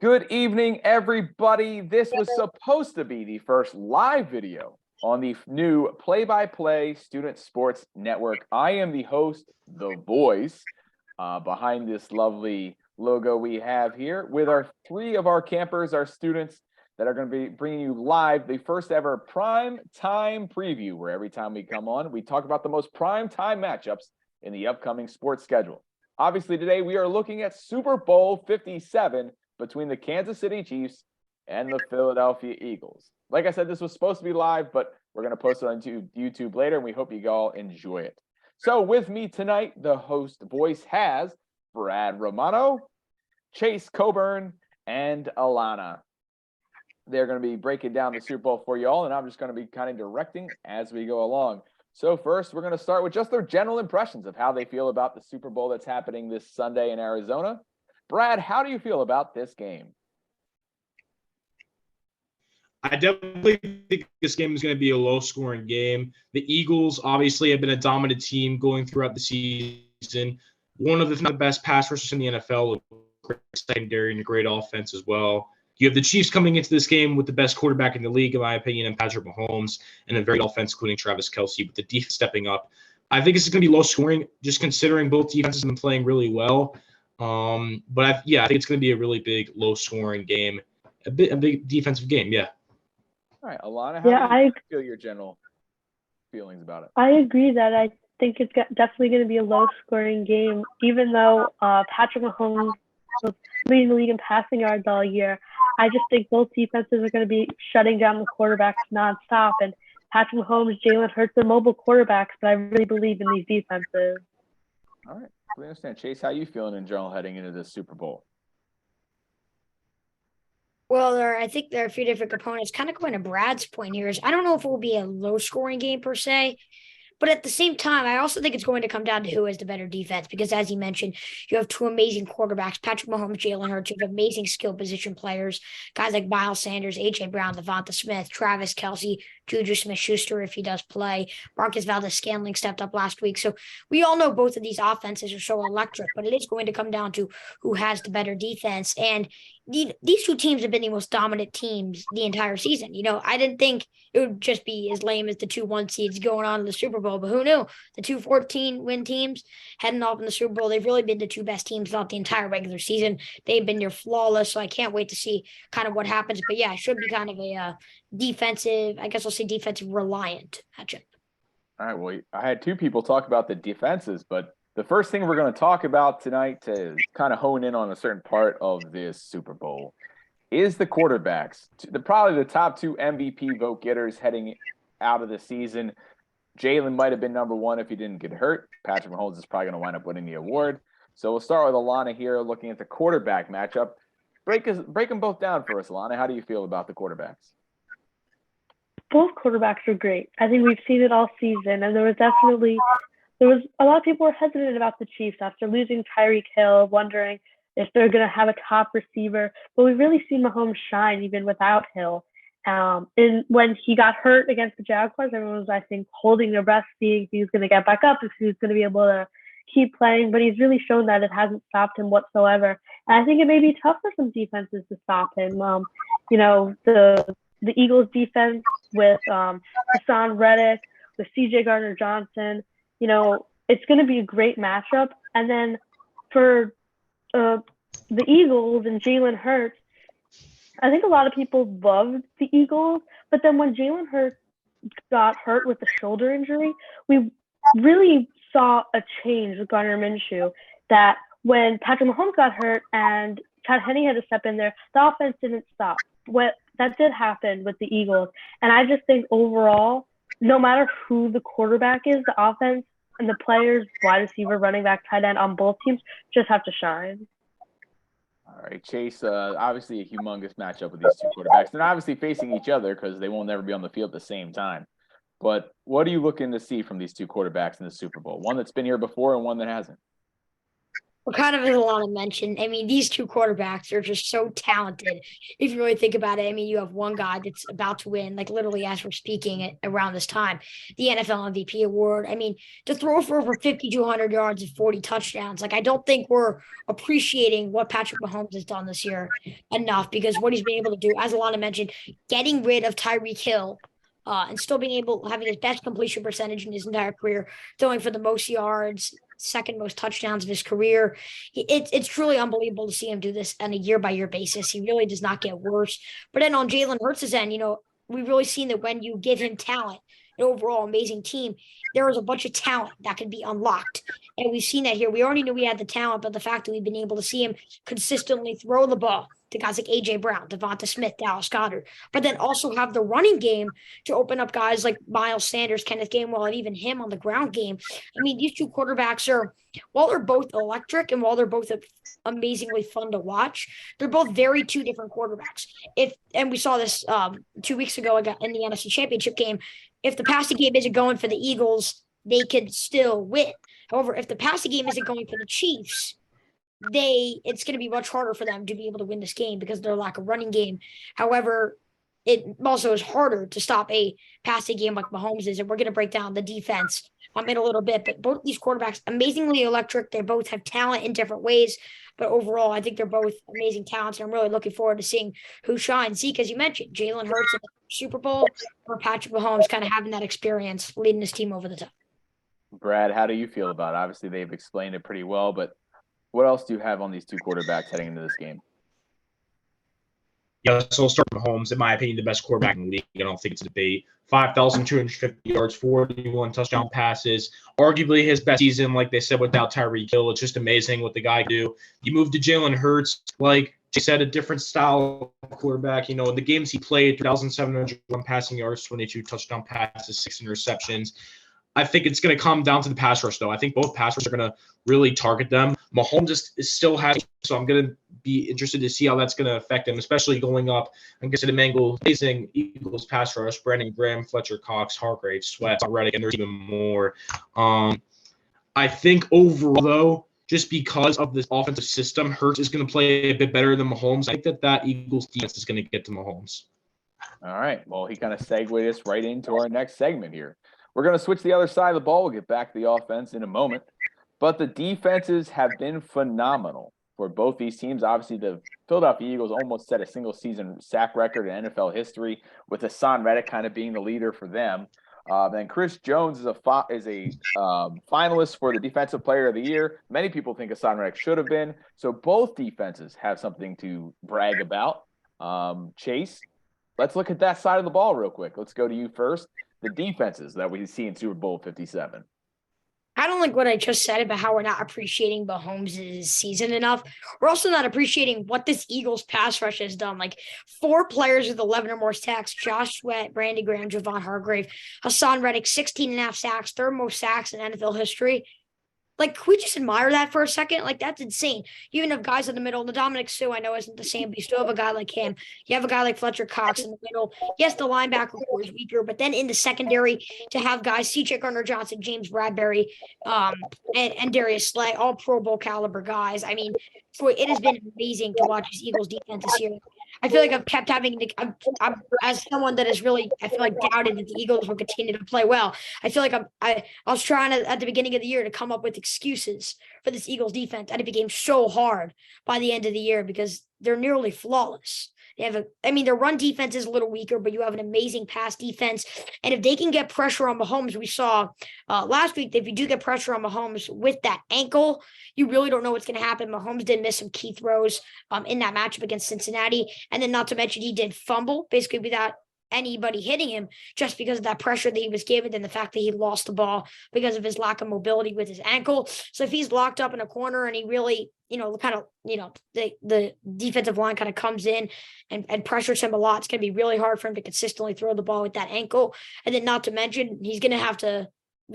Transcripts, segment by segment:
Good evening, everybody. This was supposed to be the first live video on the new Play-by-Play Student Sports Network. I am the host, the voice, behind this lovely logo we have here with our three of our campers, our students that are going to be bringing you live the first ever prime time preview, where every time we come on, we talk about the most prime time matchups in the upcoming sports schedule. Obviously, today we are looking at Super Bowl 57 between the Kansas City Chiefs and the Philadelphia Eagles. Like I said, this was supposed to be live, but we're going to post it on YouTube later, and we hope you all enjoy it. So with me tonight, the host voice has Brad Romano, Chase Coburn, and Alana. They're going to be breaking down the Super Bowl for you all, and I'm just going to be kind of directing as we go along. So first, we're going to start with just their general impressions of how they feel about the Super Bowl that's happening this Sunday in Arizona. Brad, how do you feel about this game? I definitely think this game is going to be a low-scoring game. The Eagles obviously have been a dominant team going throughout the season. One of the best pass rushers in the NFL, a great secondary and a great offense as well. You have the Chiefs coming into this game with the best quarterback in the league, in my opinion, and Patrick Mahomes, and a very good offense, including Travis Kelce, with the defense stepping up. I think this is going to be low-scoring, just considering both defenses have been playing really well. But I think it's going to be a really big, low-scoring game, a big defensive game. Yeah. All right, Alana, how do you feel your general feelings about it? I agree that I think it's definitely going to be a low-scoring game, even though Patrick Mahomes was leading the league in passing yards all year. I just think both defenses are going to be shutting down the quarterbacks nonstop. And Patrick Mahomes, Jalen Hurts, are mobile quarterbacks, but I really believe in these defenses. All right, we understand. Chase, how are you feeling in general heading into this Super Bowl? Well, I think there are a few different components. Kind of going to Brad's point here is I don't know if it will be a low-scoring game per se, but at the same time, I also think it's going to come down to who has the better defense because, as you mentioned, you have two amazing quarterbacks, Patrick Mahomes, Jalen Hurts. You have amazing skill position players, guys like Miles Sanders, A.J. Brown, Devonta Smith, Travis Kelce, Juju Smith-Schuster if he does play. Marcus Valdes-Scantling stepped up last week. So we all know both of these offenses are so electric, but it is going to come down to who has the better defense. And these two teams have been the most dominant teams the entire season. You know, I didn't think it would just be as lame as the 2-1 seeds going on in the Super Bowl, but who knew? The 2 14-win teams heading off in the Super Bowl, they've really been the two best teams throughout the entire regular season. They've been near flawless, so I can't wait to see kind of what happens. But yeah, it should be kind of a defensive, I guess I'll say defensive reliant matchup. All right, well, I had two people talk about the defenses, but the first thing we're going to talk about tonight to kind of hone in on a certain part of this Super Bowl is the quarterbacks. Probably the top 2 MVP vote getters heading out of the season. Jalen might have been number 1 if he didn't get hurt. Patrick Mahomes is probably going to wind up winning the award. So we'll start with Alana here looking at the quarterback matchup. Break them both down for us, Alana. How do you feel about the quarterbacks? Both quarterbacks are great. I think we've seen it all season, and there was a lot of people were hesitant about the Chiefs after losing Tyreek Hill, wondering if they're going to have a top receiver. But we've really seen Mahomes shine even without Hill. And when he got hurt against the Jaguars, everyone was, I think, holding their breath, seeing if he was going to get back up, if he was going to be able to keep playing. But he's really shown that it hasn't stopped him whatsoever. And I think it may be tough for some defenses to stop him. The Eagles defense with Hassan Reddick, with C.J. Gardner-Johnson, it's going to be a great matchup. And then for the Eagles and Jalen Hurts, I think a lot of people loved the Eagles, but then when Jalen Hurts got hurt with the shoulder injury, we really saw a change with Gardner Minshew, that when Patrick Mahomes got hurt and Chad Henne had to step in there, the offense didn't stop. That did happen with the Eagles. And I just think overall, no matter who the quarterback is, the offense and the players, wide receiver, running back, tight end on both teams just have to shine. All right, Chase, obviously a humongous matchup with these two quarterbacks. They're obviously facing each other because they won't never be on the field at the same time. But what are you looking to see from these two quarterbacks in the Super Bowl? One that's been here before and one that hasn't. Well, kind of as Alana mentioned, I mean, these two quarterbacks are just so talented. If you really think about it, I mean, you have one guy that's about to win, like literally as we're speaking around this time, the NFL MVP award. I mean, to throw for over 5,200 yards and 40 touchdowns, like I don't think we're appreciating what Patrick Mahomes has done this year enough because what he's been able to do, as Alana mentioned, getting rid of Tyreek Hill. And still being able having his best completion percentage in his entire career, throwing for the most yards, second most touchdowns of his career. It's truly unbelievable to see him do this on a year by year basis. He really does not get worse. But then on Jalen Hurts' end, we've really seen that when you give him talent, an overall amazing team, there is a bunch of talent that can be unlocked. And we've seen that here. We already knew we had the talent, but the fact that we've been able to see him consistently throw the ball to guys like A.J. Brown, Devonta Smith, Dallas Goedert, but then also have the running game to open up guys like Miles Sanders, Kenneth Gainwell, and even him on the ground game. I mean, these two quarterbacks are, while they're both electric and while they're both amazingly fun to watch, they're both very two different quarterbacks. And we saw this 2 weeks ago in the NFC Championship game. If the passing game isn't going for the Eagles, they could still win. However, if the passing game isn't going for the Chiefs, it's going to be much harder for them to be able to win this game because of their lack of running game. However, it also is harder to stop a passing game like Mahomes is, and we're going to break down the defense in a little bit. But both these quarterbacks, amazingly electric. They both have talent in different ways. But overall, I think they're both amazing talents, and I'm really looking forward to seeing who shines. Zeke, as you mentioned, Jalen Hurts in the Super Bowl, or Patrick Mahomes kind of having that experience leading his team over the top. Brad, how do you feel about it? Obviously, they've explained it pretty well, but what else do you have on these two quarterbacks heading into this game? Yeah, so we'll start with Mahomes. In my opinion, the best quarterback in the league. I don't think it's a debate. 5,250 yards, 41 touchdown passes. Arguably his best season, like they said, without Tyreek Hill. It's just amazing what the guy can do. You move to Jalen Hurts, like they said, a different style of quarterback. In the games he played, 3,701 passing yards, 22 touchdown passes, 6 interceptions. I think it's going to come down to the pass rush, though. I think both pass rush are going to really target them. Mahomes is still having, so I'm going to be interested to see how that's going to affect him, especially going up against the amazing Eagles pass rush, Brandon Graham, Fletcher Cox, Hargrave, Sweat, Reddick, and there's even more. I think overall, though, just because of this offensive system, Hurts is going to play a bit better than Mahomes. I think that Eagles defense is going to get to Mahomes. All right. Well, he kind of segued us right into our next segment here. We're going to switch the other side of the ball. We'll get back to the offense in a moment. But the defenses have been phenomenal for both these teams. Obviously, the Philadelphia Eagles almost set a single-season sack record in NFL history, with Hassan Reddick kind of being the leader for them. Then Chris Jones is a finalist for the Defensive Player of the Year. Many people think Hassan Reddick should have been. So both defenses have something to brag about. Chase, let's look at that side of the ball real quick. Let's go to you first. The defenses that we see in Super Bowl 57. I don't like what I just said about how we're not appreciating Mahomes' season enough. We're also not appreciating what this Eagles pass rush has done. Like 4 players with 11 or more sacks: Josh Sweat, Brandon Graham, Javon Hargrave, Hassan Reddick, 16.5 sacks, third most sacks in NFL history. Like, can we just admire that for a second? Like, that's insane. You even have guys in the middle. The Dominic Sue, I know, isn't the same, but you still have a guy like him. You have a guy like Fletcher Cox in the middle. Yes, the linebacker core is weaker, but then in the secondary, to have guys, C.J. Gardner-Johnson, James Bradbury, and Darius Slay, all Pro Bowl caliber guys. I mean, it has been amazing to watch this Eagles defense this year. I feel like I've kept having I'm as someone that has really, I feel like, doubted that the Eagles will continue to play well. I feel like I was trying to, at the beginning of the year, to come up with excuses for this Eagles defense, and it became so hard by the end of the year because they're nearly flawless. They have their run defense is a little weaker, but you have an amazing pass defense. And if they can get pressure on Mahomes, we saw last week, if you do get pressure on Mahomes with that ankle, you really don't know what's going to happen. Mahomes did miss some key throws in that matchup against Cincinnati. And then not to mention, he did fumble basically without anybody hitting him just because of that pressure that he was given and the fact that he lost the ball because of his lack of mobility with his ankle. So if he's locked up in a corner and he really, the defensive line kind of comes in and pressures him a lot, it's going to be really hard for him to consistently throw the ball with that ankle. And then not to mention, he's going to have to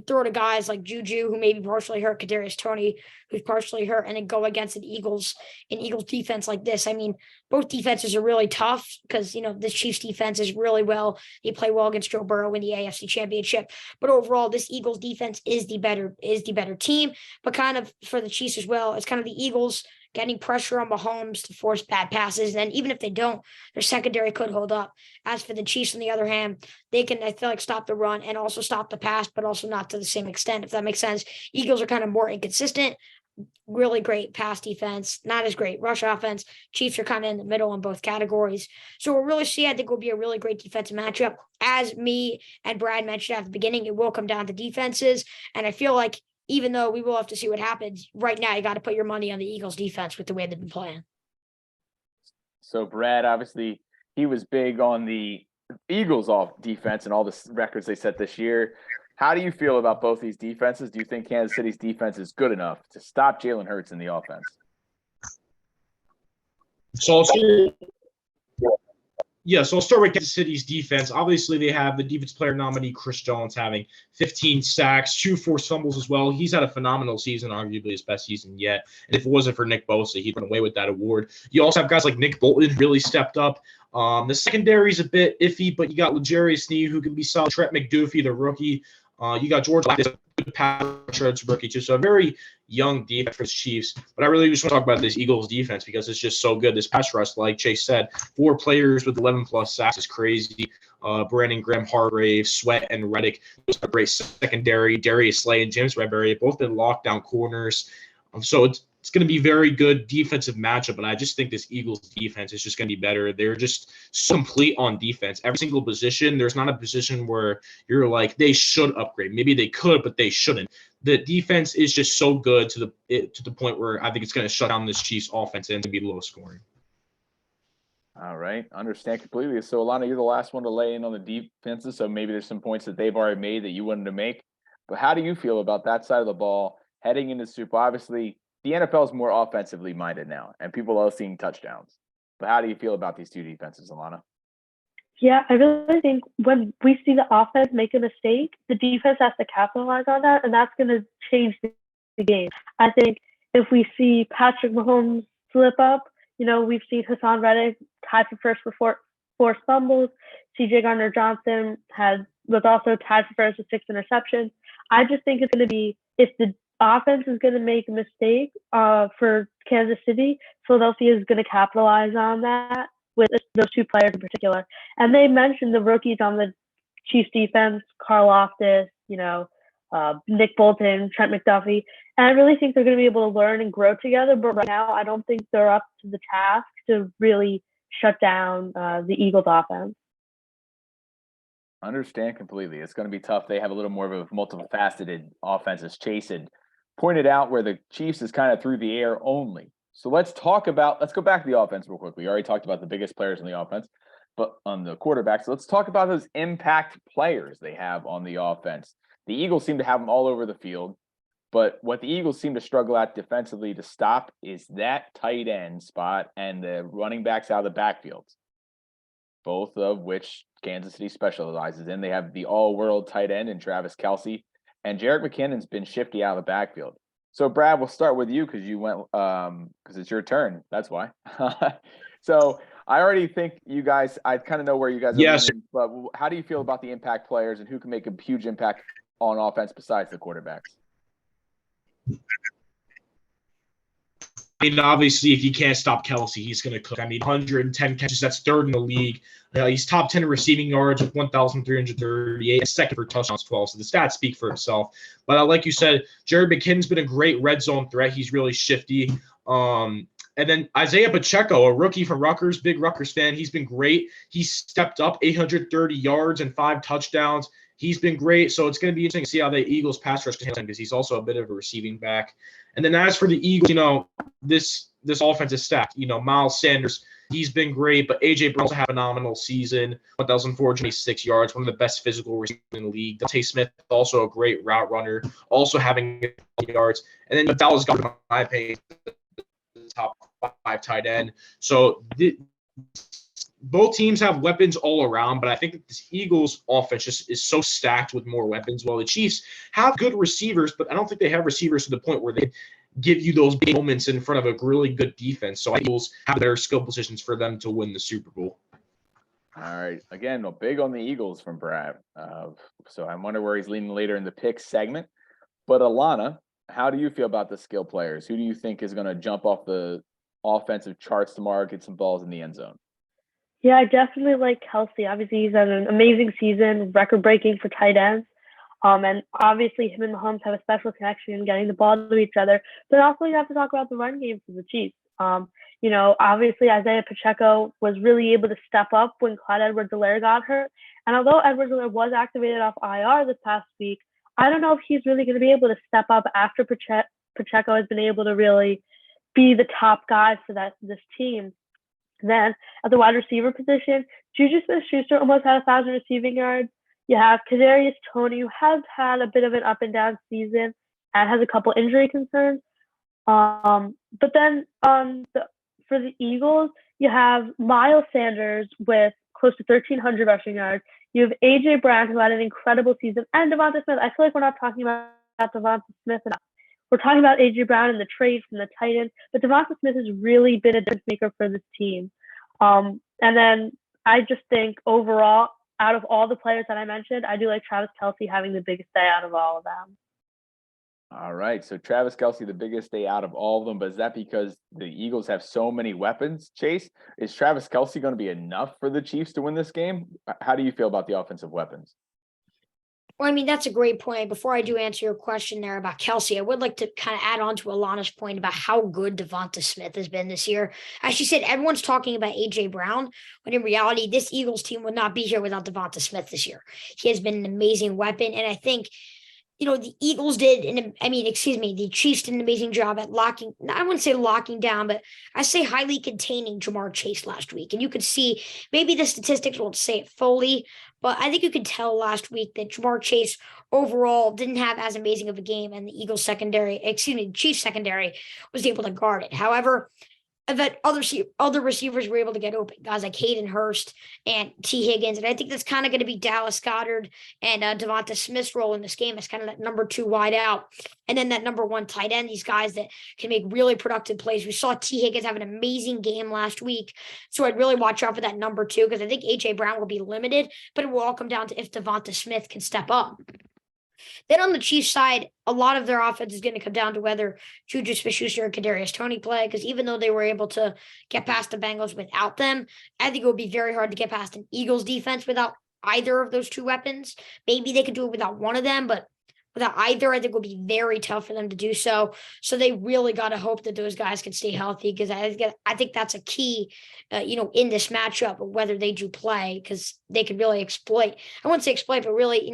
throw to guys like Juju, who may be partially hurt, Kadarius Toney, who's partially hurt, and then go against an Eagles defense like this. I mean, both defenses are really tough because, the Chiefs defense is really well. They play well against Joe Burrow in the AFC Championship. But overall, this Eagles defense is the better team. But kind of for the Chiefs as well, it's kind of the Eagles getting pressure on Mahomes to force bad passes. And even if they don't, their secondary could hold up. As for the Chiefs, on the other hand, they can, I feel like, stop the run and also stop the pass, but also not to the same extent, if that makes sense. Eagles are kind of more inconsistent. Really great pass defense, not as great rush offense. Chiefs are kind of in the middle in both categories. So we'll really see. I think will be a really great defensive matchup. As me and Brad mentioned at the beginning, it will come down to defenses. And I feel like even though we will have to see what happens, right now you got to put your money on the Eagles defense with the way they've been playing. So Brad, obviously, he was big on the Eagles off defense and all the records they set this year. How do you feel about both these defenses? Do you think Kansas City's defense is good enough to stop Jalen Hurts in the offense? So I'll start with Kansas City's defense. Obviously, they have the defensive player nominee, Chris Jones, having 15 sacks, 2 forced fumbles as well. He's had a phenomenal season, arguably his best season yet. And if it wasn't for Nick Bosa, he'd run away with that award. You also have guys like Nick Bolton, really stepped up. The secondary is a bit iffy, but you got L'Jarius Sneed, who can be solid. Trent McDuffie, the rookie. You got George Lactis, good pass rusher, rookie too. So a very young defense for the Chiefs. But I really just want to talk about this Eagles defense because it's just so good. This pass rush, like Chase said, 4 players with 11-plus sacks is crazy. Brandon Graham, Hargrave, Sweat, and Reddick. A great secondary. Darius Slay and James Bradbury have both been lockdown corners. So it's going to be very good defensive matchup, but I just think this Eagles defense is just going to be better. They're just so complete on defense. Every single position, there's not a position where you're like, they should upgrade. Maybe they could, but they shouldn't. The defense is just so good to the point where I think it's going to shut down this Chiefs offense and to be low scoring. All right. Understand completely. So, Alana, you're the last one to lay in on the defenses, so maybe there's some points that they've already made that you wanted to make. But how do you feel about that side of the ball heading into the Super Bowl? Obviously, the NFL is more offensively minded now, and people are seeing touchdowns. But how do you feel about these two defenses, Alana? Yeah, I really think when we see the offense make a mistake, the defense has to capitalize on that, and that's going to change the game. I think if we see Patrick Mahomes slip up, we've seen Hassan Reddick tied for first for forced fumbles. C.J. Gardner-Johnson was also tied for first with 6 interceptions. I just think it's going to be, if the offense is going to make a mistake for Kansas City, Philadelphia is going to capitalize on that with those 2 players in particular. And they mentioned the rookies on the Chiefs defense, Karl Loftus, Nick Bolton, Trent McDuffie. And I really think they're going to be able to learn and grow together. But right now, I don't think they're up to the task to really shut down the Eagles offense. Understand completely. It's going to be tough. They have a little more of a multifaceted offense, as Chase had pointed out, where the Chiefs is kind of through the air only. So let's go back to the offense real quick. We already talked about the biggest players in the offense, but on the quarterback. So let's talk about those impact players they have on the offense. The Eagles seem to have them all over the field, but what the Eagles seem to struggle at defensively to stop is that tight end spot and the running backs out of the backfields, both of which Kansas City specializes in. They have the all-world tight end in Travis Kelce, and Jerick McKinnon's been shifty out of the backfield. So, Brad, we'll start with you because you went because it's your turn. That's why. So I already think you guys – I kind of know where you guys are leaning, but how do you feel about the impact players and who can make a huge impact on offense besides the quarterbacks? I mean, obviously, if you can't stop Kelce, he's going to cook. I mean, 110 catches, that's 3rd in the league. He's top 10 in receiving yards with 1,338, second for touchdowns, 12. So the stats speak for itself. But like you said, Jared McKinnon's been a great red zone threat. He's really shifty. And then Isaiah Pacheco, a rookie from Rutgers, big Rutgers fan. He's been great. He's stepped up 830 yards and 5 touchdowns. He's been great. So it's going to be interesting to see how the Eagles pass rush can handle him because he's also a bit of a receiving back. And then as for the Eagles, this offense is stacked. Miles Sanders, he's been great, but A.J. Brown also had a phenomenal season, 1,426 yards, one of the best physical receivers in the league. Devontae Smith, also a great route runner, also having yards. And then Dallas got, in my opinion, the top 5 tight end. So both teams have weapons all around, but I think that this Eagles offense just is so stacked with more weapons, while the Chiefs have good receivers, but I don't think they have receivers to the point where they give you those big moments in front of a really good defense. So I think Eagles have better skill positions for them to win the Super Bowl. All right. Again, big on the Eagles from Brad. So I wonder where he's leaning later in the pick segment. But Alana, how do you feel about the skill players? Who do you think is going to jump off the offensive charts tomorrow, get some balls in the end zone? Yeah, I definitely like Kelsey. Obviously, he's had an amazing season, record-breaking for tight ends. And obviously, him and Mahomes have a special connection, getting the ball to each other. But also, you have to talk about the run game for the Chiefs. Obviously, Isaiah Pacheco was really able to step up when Clyde Edwards-Helaire got hurt. And although Edwards-Helaire was activated off IR this past week, I don't know if he's really going to be able to step up after Pacheco has been able to really be the top guy for this team. Then at the wide receiver position, Juju Smith-Schuster almost had 1,000 receiving yards. You have Kadarius Toney, who has had a bit of an up and down season and has a couple injury concerns. But then for the Eagles, you have Miles Sanders with close to 1,300 rushing yards. You have A.J. Brown, who had an incredible season, and Devonta Smith. I feel like we're not talking about Devonta Smith enough. We're talking about A.J. Brown and the trade from the Titans, but Devonta Smith has really been a difference maker for this team. And then I just think overall, out of all the players that I mentioned, I do like Travis Kelce having the biggest day out of all of them. All right. So Travis Kelce, the biggest day out of all of them, but is that because the Eagles have so many weapons, Chase? Is Travis Kelce going to be enough for the Chiefs to win this game? How do you feel about the offensive weapons? Well, I mean, that's a great point. Before I do answer your question there about Kelce, I would like to kind of add on to Alana's point about how good Devonta Smith has been this year. As she said, everyone's talking about A.J. Brown, but in reality, this Eagles team would not be here without Devonta Smith this year. He has been an amazing weapon, and I think the Eagles the Chiefs did an amazing job at I wouldn't say locking down, but I say highly containing Ja'Marr Chase last week. And you could see, maybe the statistics won't say it fully, but I think you could tell last week that Ja'Marr Chase overall didn't have as amazing of a game, and the Chiefs secondary was able to guard it. However, that other receivers were able to get open, guys like Hayden Hurst and T. Higgins. And I think that's kind of going to be Dallas Goedert and Devonta Smith's role in this game as kind of that number 2 wide out. And then that number 1 tight end, these guys that can make really productive plays. We saw T. Higgins have an amazing game last week. So I'd really watch out for that number 2, because I think A.J. Brown will be limited, but it will all come down to if Devonta Smith can step up. Then on the Chiefs side, a lot of their offense is going to come down to whether Juju Smith-Schuster and Kadarius Toney play, because even though they were able to get past the Bengals without them, I think it would be very hard to get past an Eagles defense without either of those 2 weapons. Maybe they could do it without one of them, but without either, I think it would be very tough for them to do so. So they really got to hope that those guys can stay healthy, because I think that's a key, in this matchup of whether they do play, because they could really exploit. I wouldn't say exploit, but really,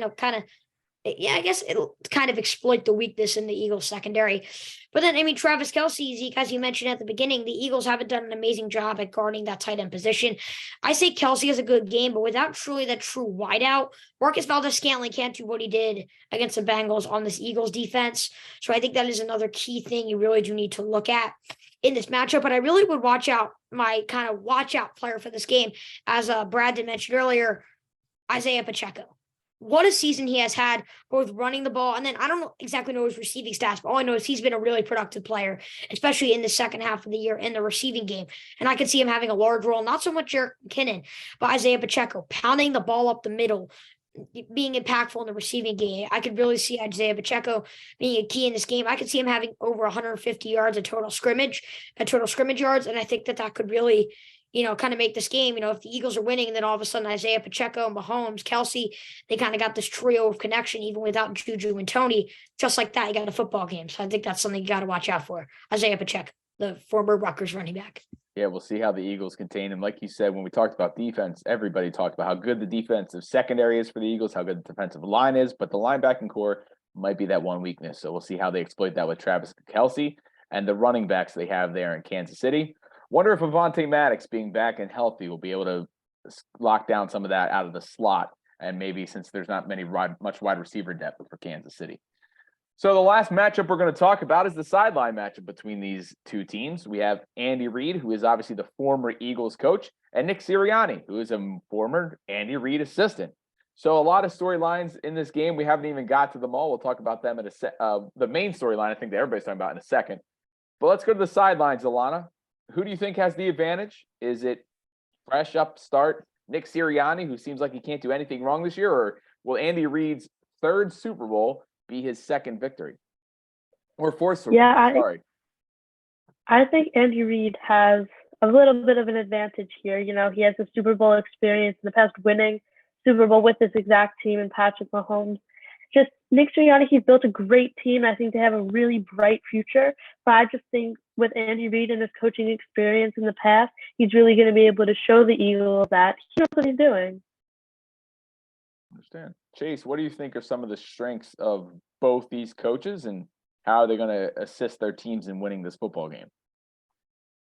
I guess it'll kind of exploit the weakness in the Eagles secondary. But then, Travis Kelce, Zeke, as you mentioned at the beginning, the Eagles haven't done an amazing job at guarding that tight end position. I say Kelce has a good game, but without truly that true wideout, Marcus Valdes-Scantling can't do what he did against the Bengals on this Eagles defense. So I think that is another key thing you really do need to look at in this matchup. But I really would watch out, my kind of watch out player for this game, as Brad did mention earlier, Isaiah Pacheco. What a season he has had, both running the ball, and then I don't exactly know his receiving stats, but all I know is he's been a really productive player, especially in the second half of the year in the receiving game. And I could see him having a large role, not so much Jerick McKinnon, but Isaiah Pacheco, pounding the ball up the middle, being impactful in the receiving game. I could really see Isaiah Pacheco being a key in this game. I could see him having over 150 yards of total scrimmage yards, and I think that could really kind of make this game, if the Eagles are winning, and then all of a sudden Isaiah Pacheco, Mahomes, Kelce, they kind of got this trio of connection, even without Juju and Toney. Just like that, you got a football game. So I think that's something you got to watch out for. Isaiah Pacheco, the former Rutgers running back. Yeah, we'll see how the Eagles contain him. Like you said, when we talked about defense, everybody talked about how good the defensive secondary is for the Eagles, how good the defensive line is, but the linebacking core might be that one weakness. So we'll see how they exploit that with Travis Kelce and the running backs they have there in Kansas City. Wonder if Avonte Maddox being back and healthy will be able to lock down some of that out of the slot, and maybe since there's not much wide receiver depth for Kansas City. So the last matchup we're going to talk about is the sideline matchup between these 2 teams. We have Andy Reid, who is obviously the former Eagles coach, and Nick Sirianni, who is a former Andy Reid assistant. So a lot of storylines in this game. We haven't even got to them all. We'll talk about them in the main storyline, I think that everybody's talking about in a second. But let's go to the sidelines, Alana. Who do you think has the advantage? Is it fresh upstart Nick Sirianni, who seems like he can't do anything wrong this year, or will Andy Reid's third Super Bowl be his second victory? Or fourth Super Bowl, sorry. I think Andy Reid has a little bit of an advantage here. You know, he has the Super Bowl experience in the past, winning Super Bowl with this exact team and Patrick Mahomes. Just Nick Sirianni, he's built a great team. I think they have a really bright future. But I just think with Andy Reid and his coaching experience in the past, he's really going to be able to show the Eagles that he knows what he's doing. Understand. Chase, what do you think are some of the strengths of both these coaches, and how are they going to assist their teams in winning this football game?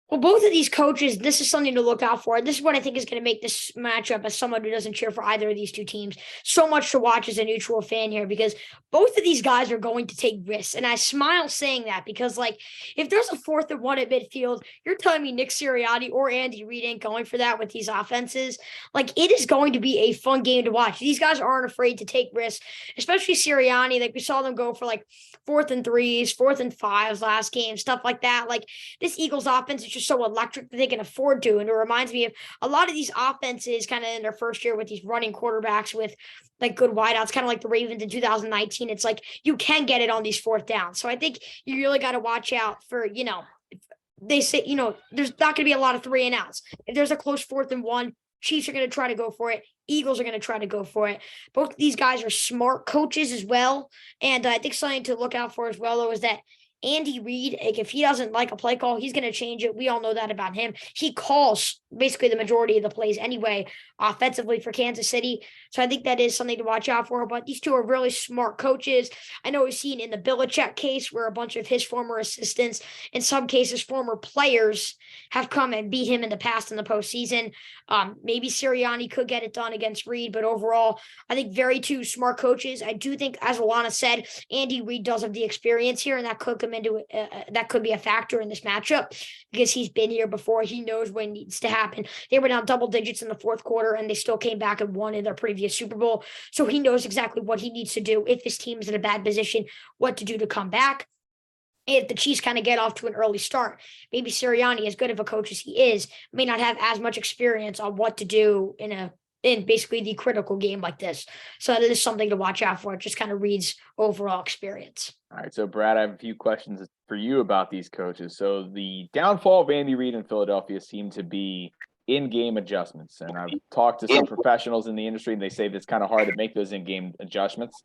Well, both of these coaches, this is something to look out for. This is what I think is going to make this matchup, as someone who doesn't cheer for either of these two teams, so much to watch as a neutral fan here, because both of these guys are going to take risks. And I smile saying that because, like, if there's a 4th and 1 at midfield, you're telling me Nick Sirianni or Andy Reid ain't going for that with these offenses. Like, it is going to be a fun game to watch. These guys aren't afraid to take risks, especially Sirianni. Like, we saw them go for, like, 4th and 3s, 4th and 5s last game, stuff like that. Like, this Eagles offense is just so electric that they can afford to. And it reminds me of a lot of these offenses kind of in their first year with these running quarterbacks with like good wideouts, kind of like the Ravens in 2019. It's like you can get it on these 4th downs. So I think you really got to watch out for, you know, they say, you know, there's not going to be a lot of 3 and outs. If there's a close 4th and 1, Chiefs are going to try to go for it. Eagles are going to try to go for it. Both of these guys are smart coaches as well. And I think something to look out for as well, though, is that Andy Reid, like, if he doesn't like a play call, he's going to change it. We all know that about him. He calls basically the majority of the plays anyway, offensively for Kansas City. So I think that is something to watch out for. But these two are really smart coaches. I know we've seen in the Belichick case where a bunch of his former assistants, in some cases former players, have come and beat him in the past in the postseason. Maybe Sirianni could get it done against Reid, but overall, I think very two smart coaches. I do think, as Alana said, Andy Reid does have the experience here, and that could come into that could be a factor in this matchup because he's been here before. He knows what needs to happen. They were down double digits in the 4th quarter, and they still came back and won in their previous Super Bowl. So he knows exactly what he needs to do if his team is in a bad position, what to do to come back. If the Chiefs kind of get off to an early start, maybe Sirianni, as good of a coach as he is, may not have as much experience on what to do in basically the critical game like this. So that is something to watch out for. It just kind of reads overall experience. All right, so Brad, I have a few questions for you about these coaches. So the downfall of Andy Reid in Philadelphia seemed to be in-game adjustments. And I've talked to some professionals in the industry, and they say it's kind of hard to make those in-game adjustments.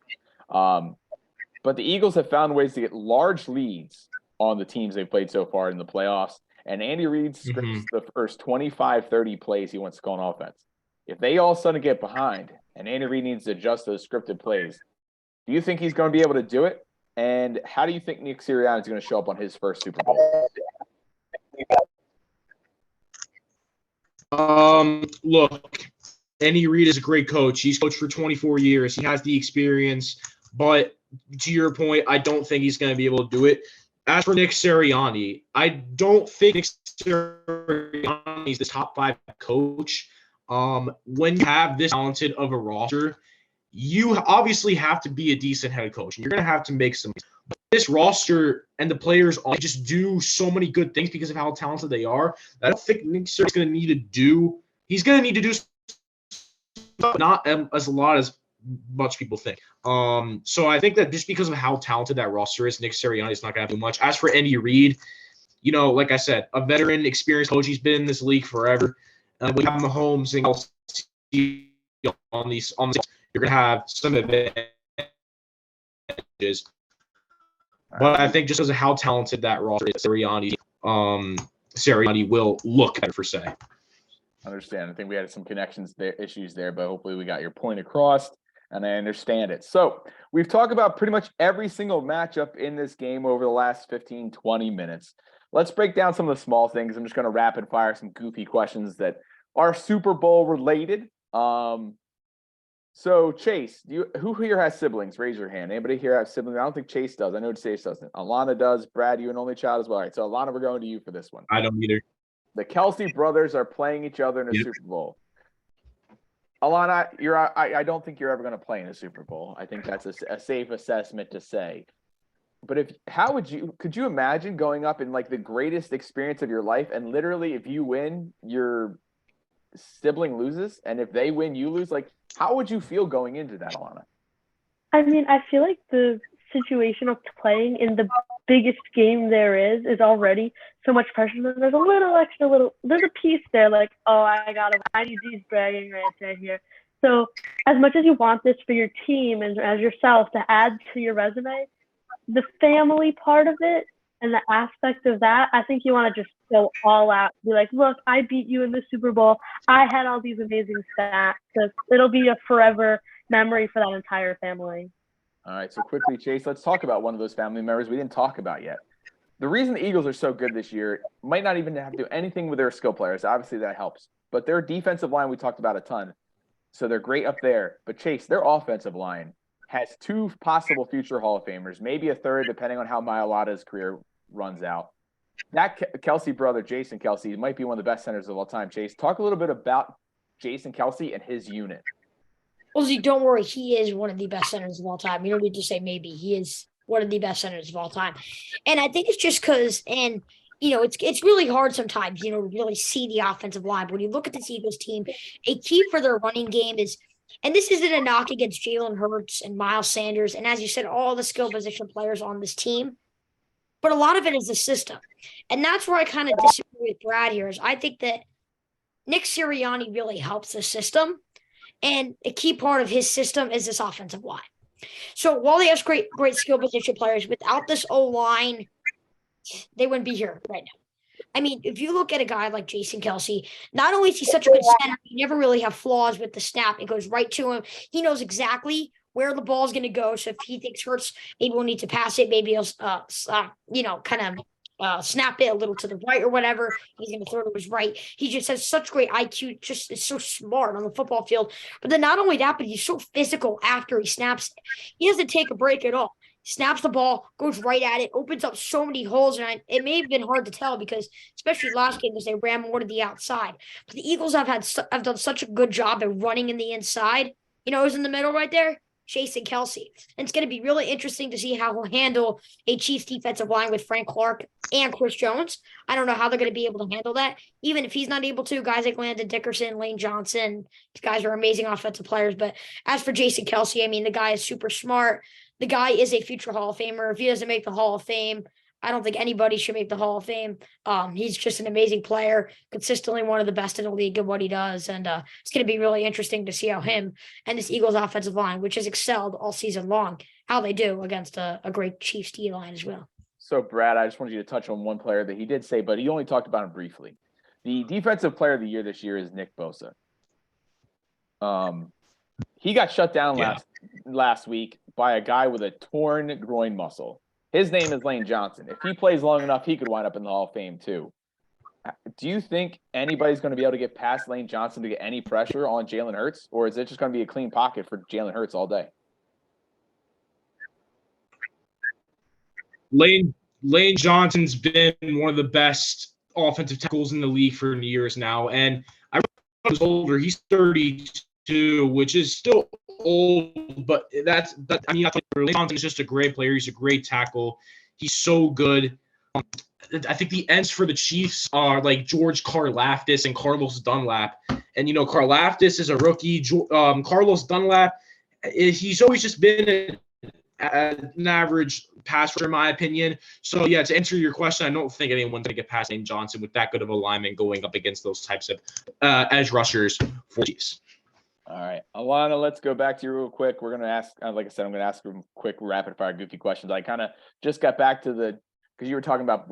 But the Eagles have found ways to get large leads on the teams they've played so far in the playoffs. And Andy Reid scripts the first 25, 30 plays he wants to call on offense. If they all of a sudden get behind and Andy Reid needs to adjust those scripted plays, do you think he's going to be able to do it? And how do you think Nick Sirianni is going to show up on his first Super Bowl? Look, Andy Reid is a great coach. He's coached for 24 years. He has the experience. But to your point, I don't think he's going to be able to do it. As for Nick Sirianni, I don't think Nick Sirianni is the top 5 coach. When you have this talented of a roster, you obviously have to be a decent head coach. You're going to have to make some. But this roster and the players all just do so many good things because of how talented they are. I don't think Nick Sirianni is going to need to do. He's going to need to do not as a lot as much people think. So I think that just because of how talented that roster is, Nick Sirianni is not going to have to do much. As for Andy Reid, you know, like I said, a veteran, experienced coach. He's been in this league forever. We have Mahomes and on these, you're going to have some advantages. But I think just because of how talented that roster is, Sirianni will look better, per se. Understand. I think we had some issues there, but hopefully we got your point across, and I understand it. So we've talked about pretty much every single matchup in this game over the last 15, 20 minutes. Let's break down some of the small things. I'm just going to rapid fire some goofy questions that are Super Bowl related. So Chase, who here has siblings? Raise your hand. Anybody here have siblings? I don't think Chase does. I know Chase doesn't. Alana does. Brad, you an only child as well. All right, so Alana, we're going to you for this one. I don't either. The Kelsey brothers are playing each other in a Super Bowl. Alana, I don't think you're ever going to play in a Super Bowl. I think that's a safe assessment to say. But could you imagine going up in like the greatest experience of your life, and literally if you win, your sibling loses, and if they win, you lose? Like, how would you feel going into that, Alana? I mean, I feel like the situation of playing in the biggest game there is already so much pressure. There's a there's a piece there like, oh, I need these bragging rights right here. So as much as you want this for your team and as yourself to add to your resume, the family part of it and the aspect of that, I think you want to just go all out. Be like, look, I beat you in the Super Bowl. I had all these amazing stats. So it'll be a forever memory for that entire family. All right, so quickly, Chase, let's talk about one of those family members we didn't talk about yet. The reason the Eagles are so good this year might not even have to do anything with their skill players. Obviously, that helps. But their defensive line, we talked about a ton. So they're great up there. But, Chase, their offensive line has 2 possible future Hall of Famers, maybe a third, depending on how Mailata's career runs out. That Kelsey brother, Jason Kelsey, might be one of the best centers of all time. Chase, talk a little bit about Jason Kelsey and his unit. Well, Zeke, don't worry. He is one of the best centers of all time. You don't need to say maybe. He is one of the best centers of all time. And I think it's just because, and, it's really hard sometimes, to really see the offensive line. But when you look at this Eagles team, a key for their running game is, and this isn't a knock against Jalen Hurts and Miles Sanders, and as you said, all the skill position players on this team, but a lot of it is the system. And that's where I kind of disagree with Brad here, is I think that Nick Sirianni really helps the system. And a key part of his system is this offensive line. So while they have great skill position players, without this O-line, they wouldn't be here right now. I mean, if you look at a guy like Jason Kelsey, not only is he such a good center, he never really have flaws with the snap. It goes right to him. He knows exactly where the ball is going to go. So if he thinks Hurts maybe will need to pass it, maybe he'll, snap it a little to the right or whatever. He's going to throw it to his right. He just has such great IQ, just is so smart on the football field. But then not only that, but he's so physical after he snaps. He doesn't take a break at all. Snaps the ball, goes right at it, opens up so many holes. And it may have been hard to tell because, especially last game, because they ran more to the outside. But the Eagles have done such a good job at running in the inside. Who's in the middle right there? Jason Kelsey. And it's going to be really interesting to see how he'll handle a Chiefs defensive line with Frank Clark and Chris Jones. I don't know how they're going to be able to handle that. Even if he's not able to, guys like Landon Dickerson, Lane Johnson, these guys are amazing offensive players. But as for Jason Kelsey, I mean, the guy is super smart. The guy is a future Hall of Famer. If he doesn't make the Hall of Fame, I don't think anybody should make the Hall of Fame. He's just an amazing player, consistently one of the best in the league at what he does. And it's going to be really interesting to see how him and this Eagles offensive line, which has excelled all season long, how they do against a great Chiefs D line as well. So, Brad, I just wanted you to touch on one player that he did say, but he only talked about him briefly. The defensive player of the year this year is Nick Bosa. He got shut down last week by a guy with a torn groin muscle. His name is Lane Johnson. If he plays long enough, he could wind up in the Hall of Fame too. Do you think anybody's going to be able to get past Lane Johnson to get any pressure on Jalen Hurts, or is it just going to be a clean pocket for Jalen Hurts all day? Lane Johnson's been one of the best offensive tackles in the league for years now, and I was older. He's 32, which is still old, but Lane Johnson is just a great player. He's a great tackle. He's so good. I think the ends for the Chiefs are like George Karlaftis and Carlos Dunlap. And, Karlaftis is a rookie. Carlos Dunlap, he's always just been an average pass rusher, in my opinion. So, yeah, to answer your question, I don't think anyone's going to get past Lane Johnson with that good of a lineman going up against those types of edge rushers for the Chiefs. All right, Alana, let's go back to you real quick. We're going to ask, like I said, I'm going to ask some quick rapid-fire goofy questions. I kind of just got back to because we were talking about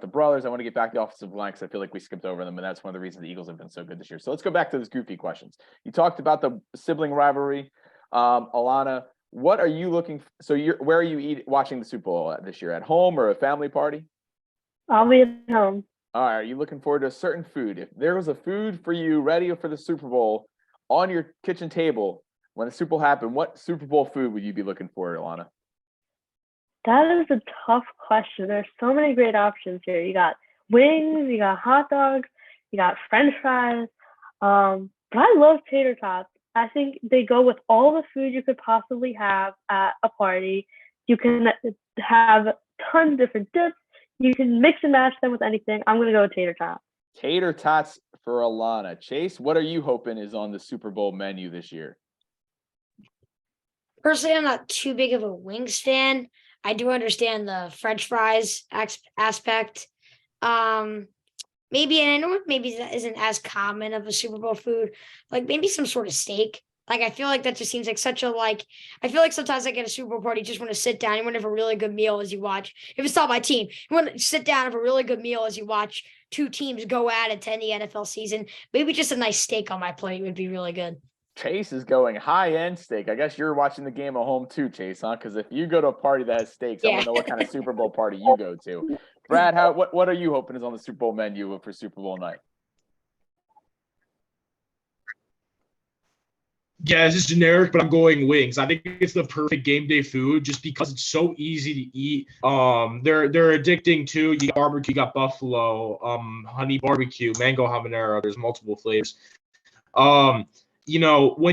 the brothers. I want to get back to the offensive line because I feel like we skipped over them, and that's one of the reasons the Eagles have been so good this year. So let's go back to those goofy questions. You talked about the sibling rivalry. Alana, what are you looking – so where are you watching the Super Bowl this year, at home or a family party? I'll be at home. All right, are you looking forward to a certain food? If there was a food for you ready for the Super Bowl on your kitchen table when the Super Bowl happened, what Super Bowl food would you be looking for, Alana? That is a tough question. There's so many great options here. You got wings, you got hot dogs, You got French fries. But I love tater tots. I think they go with all the food you could possibly have at a party. You can have tons of different dips. You can mix and match them with anything. I'm gonna go with tater tots. Tater tots for Alana. Chase, what are you hoping is on the Super Bowl menu this year? Personally, I'm not too big of a wings fan. I do understand the French fries aspect. Maybe, and I know maybe that isn't as common of a Super Bowl food, like maybe some sort of steak. Like, I feel like that just seems like such a, like, I feel like sometimes like at a Super Bowl party, you just want to sit down. You want to have a really good meal as you watch. If it's not my team, you want to sit down and have a really good meal as you watch two teams go at it to end the NFL season. Maybe just a nice steak on my plate would be really good. Chase is going high-end steak. I guess you're watching the game at home too, Chase, huh? Because if you go to a party that has steaks, I want to know what kind of Super Bowl party you go to. Brad, what are you hoping is on the Super Bowl menu for Super Bowl night? Yeah, this is generic, but I'm going wings. I think it's the perfect game day food just because it's so easy to eat. They're addicting too. You got barbecue, you got buffalo, honey barbecue, mango habanero. There's multiple flavors. When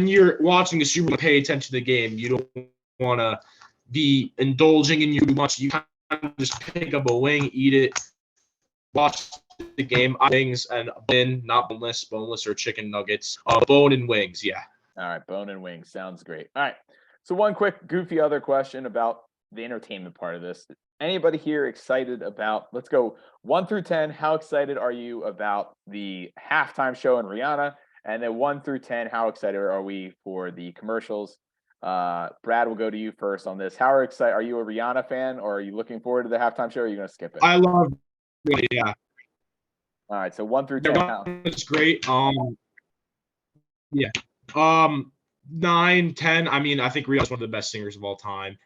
you're watching the Super Bowl, pay attention to the game. You don't want to be indulging in you much. You kind of just pick up a wing, eat it, watch the game. Wings and not boneless or chicken nuggets. Bone and wings, yeah. All right, bone and wings. Sounds great. All right. So one quick goofy other question about the entertainment part of this. Anybody here excited about, let's go 1 through 10. How excited are you about the halftime show and Rihanna? And then 1 through 10, how excited are we for the commercials? Brad, we'll go to you first on this. How excited are you a Rihanna fan, or are you looking forward to the halftime show, or are you going to skip it? I love it, yeah. All right, so 1 through 10. It's great. Yeah. 9, 10. I mean, I think Rihanna's one of the best singers of all time.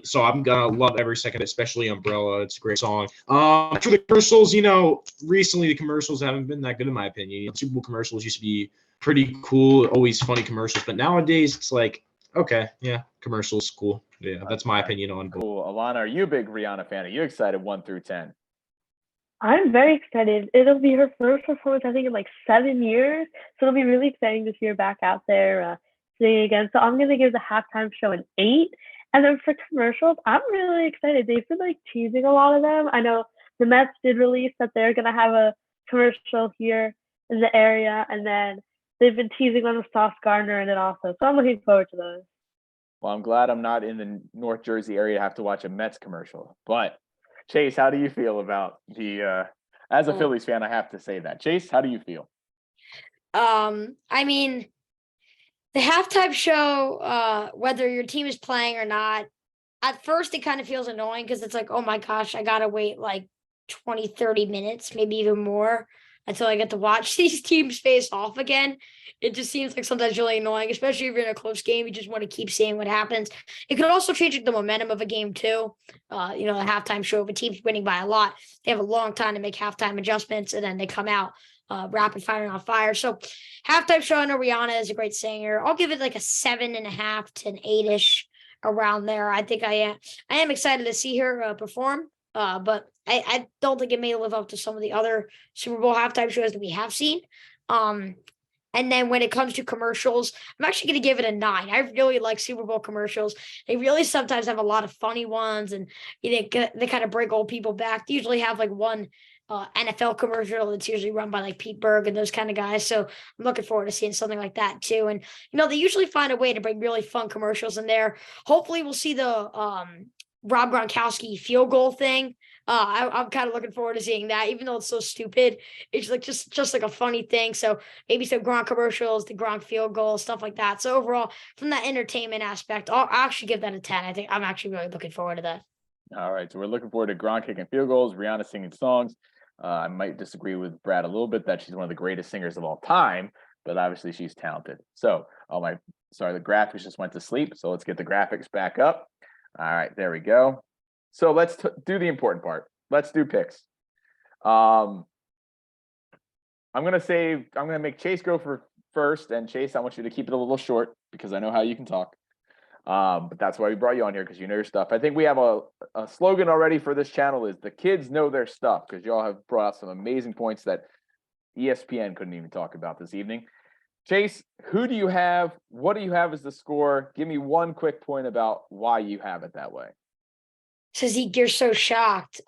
So I'm gonna love every second, especially Umbrella. It's a great song. For the commercials, recently the commercials haven't been that good in my opinion. Super Bowl commercials used to be pretty cool, always funny commercials, but nowadays it's like, okay, yeah, commercials, cool. Yeah, that's my opinion on. Cool. Alana, are you a big Rihanna fan? Are you excited 1 through 10? I'm very excited. It'll be her first performance, I think, in like 7 years. So it'll be really exciting to see her back out there singing again. So I'm going to give the halftime show an 8. And then for commercials, I'm really excited. They've been like teasing a lot of them. I know the Mets did release that they're going to have a commercial here in the area. And then they've been teasing on the Sauce Gardner in it also. So I'm looking forward to those. Well, I'm glad I'm not in the North Jersey area to have to watch a Mets commercial. But Chase, how do you feel about the as a Phillies fan, I have to say that. Chase, how do you feel? I mean, the halftime show, whether your team is playing or not, at first it kind of feels annoying because it's like, oh my gosh, I gotta wait like 20, 30 minutes, maybe even more until I get to watch these teams face off again. It just seems like sometimes really annoying, especially if you're in a close game. You just want to keep seeing what happens. It could also change the momentum of a game too. The halftime show, if a team's winning by a lot, they have a long time to make halftime adjustments, and then they come out rapid firing on fire. So halftime show, I know Rihanna is a great singer. I'll give it like a 7.5 to an 8-ish around there. I think I am excited to see her perform. But I don't think it may live up to some of the other Super Bowl halftime shows that we have seen. And then when it comes to commercials, I'm actually going to give it a 9. I really like Super Bowl commercials. They really sometimes have a lot of funny ones, and they kind of bring old people back. They usually have like one NFL commercial that's usually run by like Pete Berg and those kind of guys. So I'm looking forward to seeing something like that too. And, they usually find a way to bring really fun commercials in there. Hopefully we'll see the Rob Gronkowski field goal thing. I'm kind of looking forward to seeing that, even though it's so stupid. It's like just like a funny thing. So maybe some Gronk commercials, the Gronk field goal, stuff like that. So overall, from that entertainment aspect, I'll actually give that a 10. I think I'm actually really looking forward to that. All right, so we're looking forward to Gronk kicking field goals, Rihanna singing songs. I might disagree with Brad a little bit that she's one of the greatest singers of all time, but obviously she's talented. So, the graphics just went to sleep. So let's get the graphics back up. All right, there we go. So let's do the important part. Let's do picks. I'm gonna make Chase go for first, and Chase, I want you to keep it a little short because I know how you can talk. But that's why we brought you on here, because you know your stuff. I think we have a slogan already for this channel is the kids know their stuff, because y'all have brought out some amazing points that ESPN couldn't even talk about this evening. Chase, who do you have? What do you have as the score? Give me one quick point about why you have it that way. So Zeke, you're so shocked.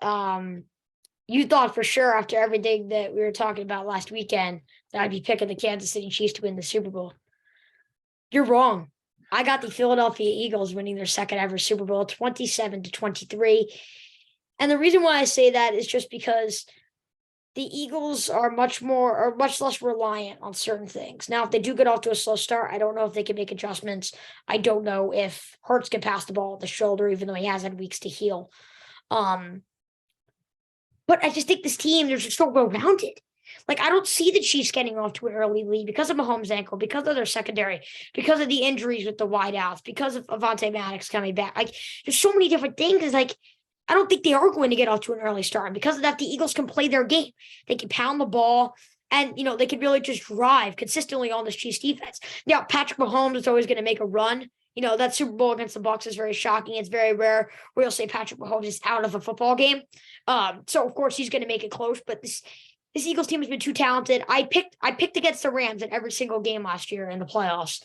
You thought for sure after everything that we were talking about last weekend that I'd be picking the Kansas City Chiefs to win the Super Bowl. You're wrong. I got the Philadelphia Eagles winning their second ever Super Bowl, 27-23. And the reason why I say that is just because the Eagles are much less reliant on certain things. Now, if they do get off to a slow start, I don't know if they can make adjustments. I don't know if Hurts can pass the ball at the shoulder, even though he has had weeks to heal. But I just think this team, they're just so well-rounded. Like, I don't see the Chiefs getting off to an early lead because of Mahomes' ankle, because of their secondary, because of the injuries with the wideouts, because of Avonte Maddox coming back. Like, there's so many different things. It's like, I don't think they are going to get off to an early start. And because of that, the Eagles can play their game. They can pound the ball, and, they can really just drive consistently on this Chiefs defense. Now, Patrick Mahomes is always going to make a run. That Super Bowl against the Bucs is very shocking. It's very rare where you'll say Patrick Mahomes is out of a football game. So, of course, he's going to make it close. But this Eagles team has been too talented. I picked against the Rams in every single game last year in the playoffs,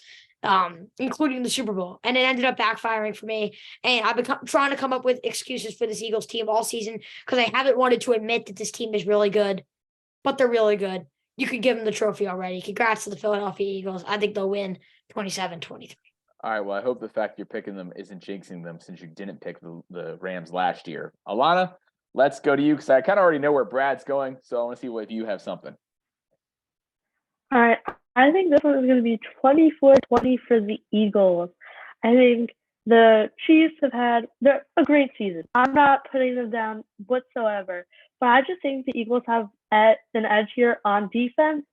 including the Super Bowl. And it ended up backfiring for me. And I've been trying to come up with excuses for this Eagles team all season because I haven't wanted to admit that this team is really good. But they're really good. You could give them the trophy already. Congrats to the Philadelphia Eagles. I think they'll win 27-23. All right, well, I hope the fact you're picking them isn't jinxing them since you didn't pick the Rams last year. Alana, let's go to you because I kind of already know where Brad's going, so I want to see if you have something. All right. I think this one is going to be 24-20 for the Eagles. I think the Chiefs they're a great season. I'm not putting them down whatsoever, but I just think the Eagles have an edge here on defense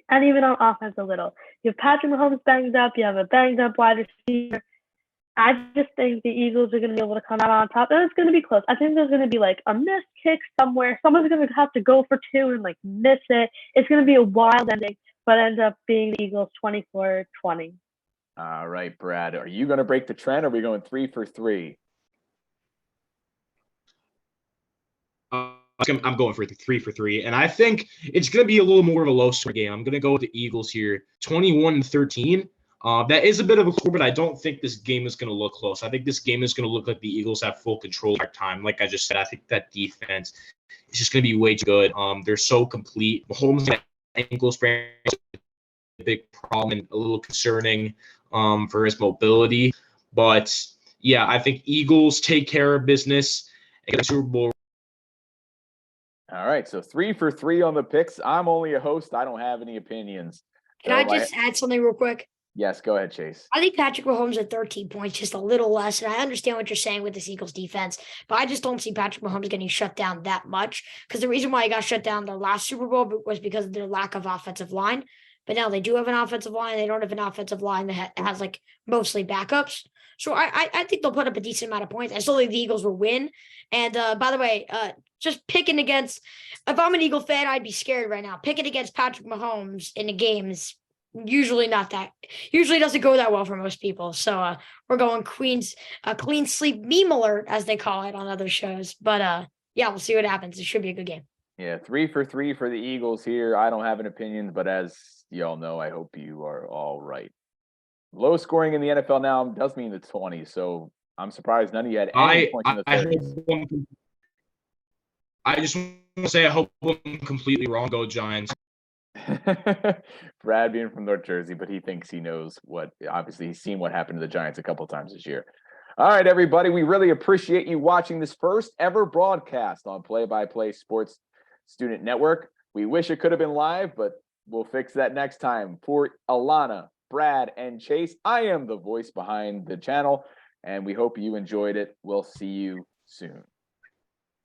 and even on offense a little. You have Patrick Mahomes banged up. You have a banged up wide receiver. I just think the Eagles are going to be able to come out on top, and it's going to be close. I think there's going to be like a missed kick somewhere. Someone's going to have to go for two and like miss it. It's going to be a wild ending, but end up being the Eagles 24-20. All right, Brad, are you going to break the trend, or are we going 3 for 3? I'm going for 3 for 3, and I think it's going to be a little more of a low-score game. I'm going to go with the Eagles here, 21-13. That is a bit of a score, but I don't think this game is going to look close. I think this game is going to look like the Eagles have full control of their time. Like I just said, I think that defense is just going to be way too good. They're so complete. Mahomes' ankle sprain is a big problem and a little concerning for his mobility. But, yeah, I think Eagles take care of business and get the Super Bowl. All right, so 3 for 3 on the picks. I'm only a host. I don't have any opinions. Can I just add something real quick? Yes, go ahead, Chase. I think Patrick Mahomes at 13 points, just a little less. And I understand what you're saying with this Eagles defense, but I just don't see Patrick Mahomes getting shut down that much. Because the reason why he got shut down the last Super Bowl was because of their lack of offensive line. But now they do have an offensive line. They don't have an offensive line that has like mostly backups. So I think they'll put up a decent amount of points. I still think the Eagles will win. And by the way, just picking against, if I'm an Eagle fan, I'd be scared right now. Picking against Patrick Mahomes in a game is usually doesn't go that well for most people. So we're going clean sleep meme alert, as they call it on other shows. But yeah, we'll see what happens. It should be a good game. Yeah, 3 for 3 for the Eagles here. I don't have an opinion, but as y'all know, I hope you are all right. Low scoring in the NFL now does mean the 20s, so I'm surprised none of you had any points in the 30s. I just want to say I hope I'm completely wrong. Go Giants. Brad being from North Jersey, but he thinks he knows what. Obviously, he's seen what happened to the Giants a couple times this year. All right, everybody, we really appreciate you watching this first ever broadcast on Play by Play Sports Student Network. We wish it could have been live, but we'll fix that next time. For Alana, Brad, and Chase, I am the voice behind the channel, and we hope you enjoyed it. We'll see you soon.